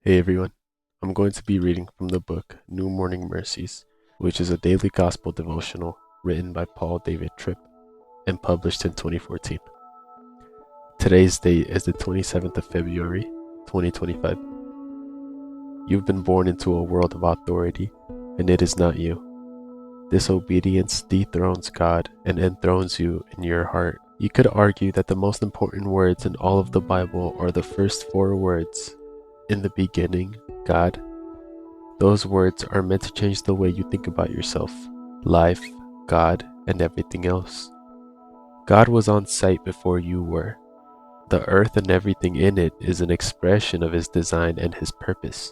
Hey everyone, I'm going to be reading from the book New Morning Mercies, which is a daily gospel devotional written by Paul David Tripp and published in 2014. Today's date is the 27th of February, 2025. You've been born into a world of authority, and it is not you. Disobedience dethrones God and enthrones you in your heart. You could argue that the most important words in all of the Bible are the first four words, in the beginning, God. Those words are meant to change the way you think about yourself, life, God, and everything else. God was on sight before you were. The earth and everything in it is an expression of His design and His purpose.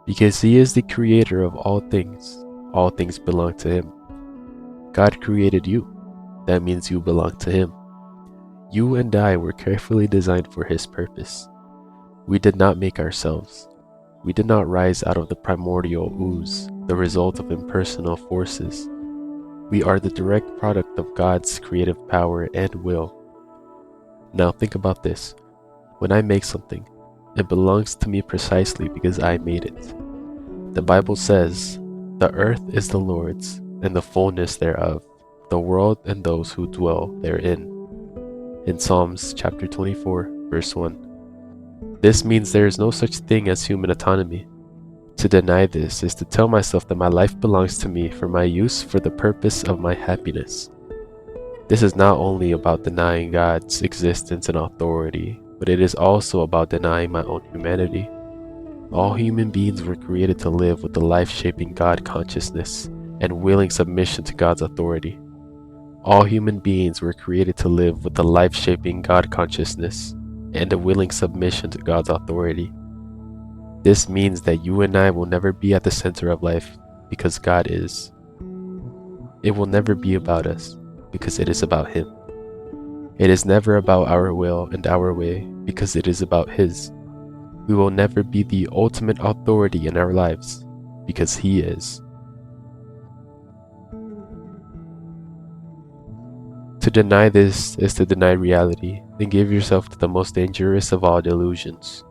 Because He is the creator of all things belong to Him. God created you. That means you belong to Him. You and I were carefully designed for His purpose. We did not make ourselves. We did not rise out of the primordial ooze, the result of impersonal forces. We are the direct product of God's creative power and will. Now think about this. When I make something, it belongs to me precisely because I made it. The Bible says, "The earth is the Lord's, and the fullness thereof, the world and those who dwell therein." In Psalms chapter 24, verse 1. This means there is no such thing as human autonomy. To deny this is to tell myself that my life belongs to me for my use for the purpose of my happiness. This is not only about denying God's existence and authority, but it is also about denying my own humanity. All human beings were created to live with the life-shaping God consciousness and willing submission to God's authority. All human beings were created to live with the life-shaping God consciousness and a willing submission to God's authority. This means that you and I will never be at the center of life because God is. It will never be about us because it is about Him. It is never about our will and our way because it is about His. We will never be the ultimate authority in our lives because He is. To deny this is to deny reality and give yourself to the most dangerous of all delusions.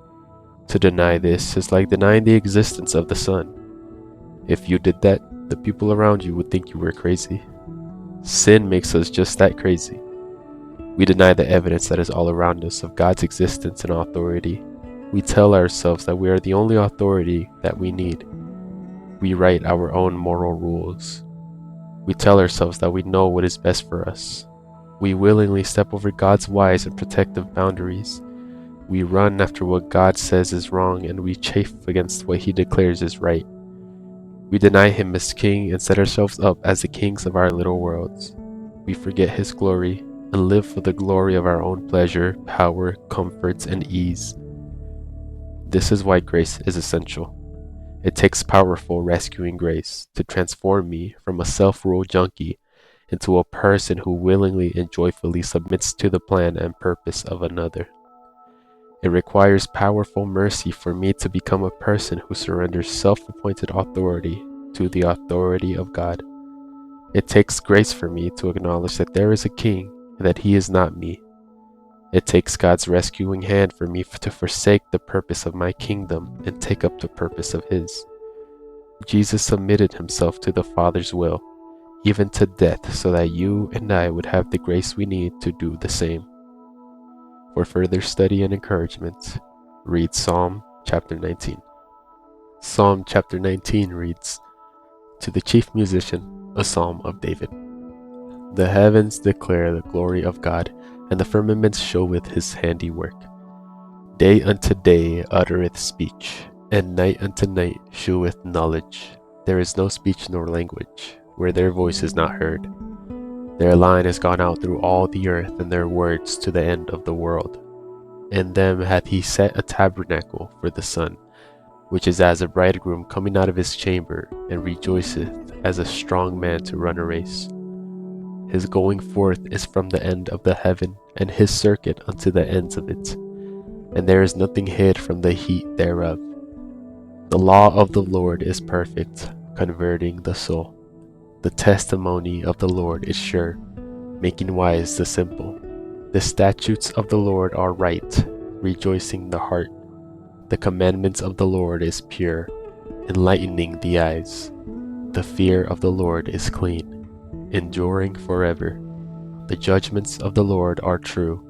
To deny this is like denying the existence of the sun. If you did that, the people around you would think you were crazy. Sin makes us just that crazy. We deny the evidence that is all around us of God's existence and authority. We tell ourselves that we are the only authority that we need. We write our own moral rules. We tell ourselves that we know what is best for us. We willingly step over God's wise and protective boundaries. We run after what God says is wrong, and we chafe against what He declares is right. We deny Him as King and set ourselves up as the kings of our little worlds. We forget His glory and live for the glory of our own pleasure, power, comforts, and ease. This is why grace is essential. It takes powerful rescuing grace to transform me from a self-rule junkie into a person who willingly and joyfully submits to the plan and purpose of another. It requires powerful mercy for me to become a person who surrenders self-appointed authority to the authority of God. It takes grace for me to acknowledge that there is a king and that he is not me. It takes God's rescuing hand for me to forsake the purpose of my kingdom and take up the purpose of his. Jesus submitted himself to the Father's will, even to death, so that you and I would have the grace we need to do the same. For further study and encouragement, read Psalm chapter 19. Psalm chapter 19 reads, "To the chief musician, a psalm of David. The heavens declare the glory of God, and the firmament showeth his handiwork. Day unto day uttereth speech, and night unto night sheweth knowledge. There is no speech nor language, where their voice is not heard. Their line is gone out through all the earth, and their words to the end of the world. In them hath he set a tabernacle for the sun, which is as a bridegroom coming out of his chamber, and rejoiceth as a strong man to run a race. His going forth is from the end of the heaven, and his circuit unto the ends of it. And there is nothing hid from the heat thereof. The law of the Lord is perfect, converting the soul. The testimony of the Lord is sure, making wise the simple. The statutes of the Lord are right, rejoicing the heart. The commandments of the Lord is pure, enlightening the eyes. The fear of the Lord is clean, enduring forever. The judgments of the Lord are true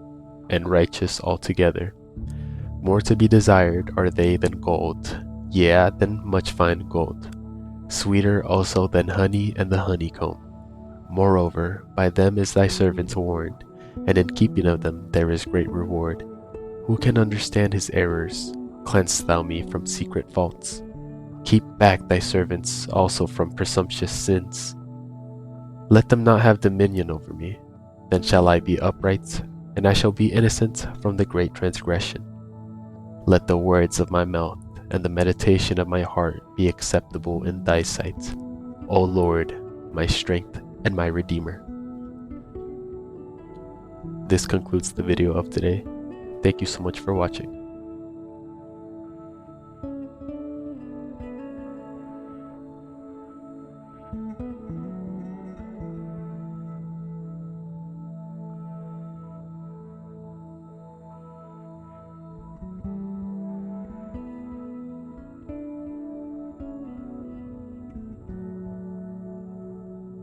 and righteous altogether. More to be desired are they than gold, yea, than much fine gold, sweeter also than honey and the honeycomb. Moreover, by them is thy servant warned, and in keeping of them there is great reward. Who can understand his errors? Cleanse thou me from secret faults. Keep back thy servants also from presumptuous sins. Let them not have dominion over me. Then shall I be upright, and I shall be innocent from the great transgression. Let the words of my mouth and the meditation of my heart be acceptable in thy sight, O Lord, my strength and my Redeemer. This concludes the video of today. Thank you so much for watching.